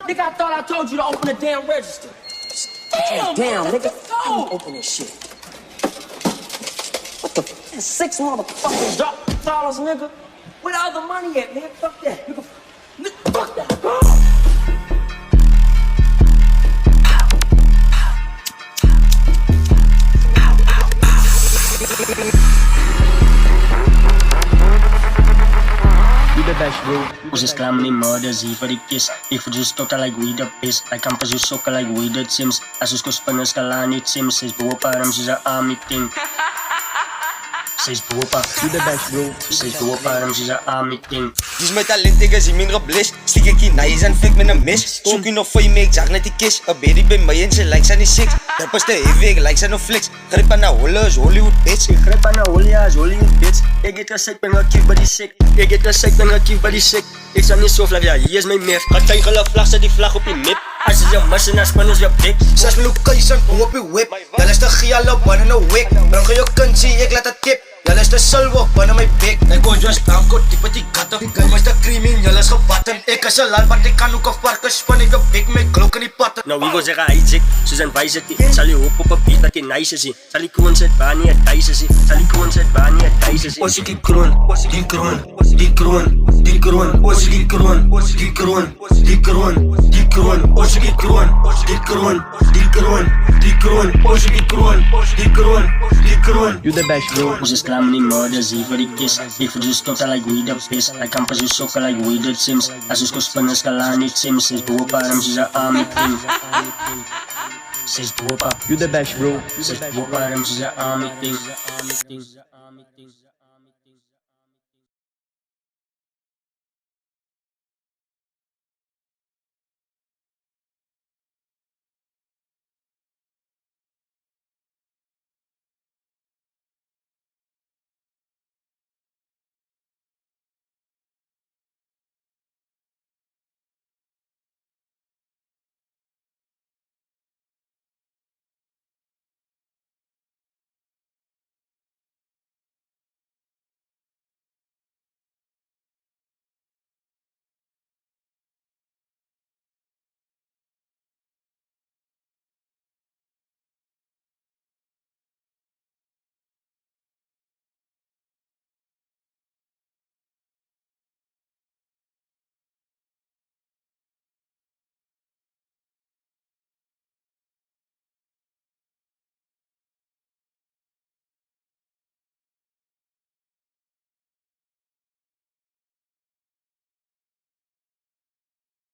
Nigga, I thought I told you to open the damn register. Damn, nigga. Let me open this shit. What the f? That's $6 dollars, nigga. Where the other money at, man? Fuck that. Nigga, fuck that. Ons is klaar met die moorders hier vir die kies. Ek voel soos totaal like weed op is. Like amper soos sokke like weed het Sims. As ons spinners kan laan niet Sims. Ses bopa ram soos a army thing. Ses bopa. Do the best, bro. Ses bopa ram soos a army thing. Dis my talent, ek is minder gebless. Stiek ek die nice en fik met 'n mes. Soek jy nog vir jy make jag net die kiss. 'n baby by my en sy likes aan die sex. Dat pas te heavy, ek likes aan no flex. Grip aan na holle is Hollywood bitch. Ek grip aan na holle as Hollywood bitch. Ek het gesek ben gekief by die sek. Ek het gesek ben gekief by die sek. Ek sal nie so vlag, ja, hier is my mef. Gatai gele vlag, sit die vlag op die map. As jy mis en as span is jou bek. Sas my location, op die whip. Julle is te gialo binne 'n week. Bring jou kind sien ek laat dit kip. Julle is te silwer binne my bek. Ek go just blanco tipe die gatte. Jy was te creamy, julle is gebatten. Ek is 'n lal wat ek kan ook 'n varke span ek bek my glok in die patte. Nou wie wil zeggen hij ziek, soos in wijze die. Sal jy hoop op 'n beat dat jy nice is. Sal die kroon sit waar nie 'n thuis is. Sal die kroon sit waar nie 'n thuis is. Ons die kroon, die kroon, die kroon, die kroon, ons die kroon, die kroon, die kroon, die kroon, ons die kroon, die kroon, die kroon, die kroon, ons die kroon, die kroon, die kroon. You the best, bro. Ons is klaar met die moorders hier vir die kies. Ek voel soos totaal like weed op is. Like amper soos sokke like weed het Sims. As ons spinners kan laan niet Sims. Ses bopa ram soos a army thing. Ses bopa. You the best, bro. Ses bopa ram soos a army thing.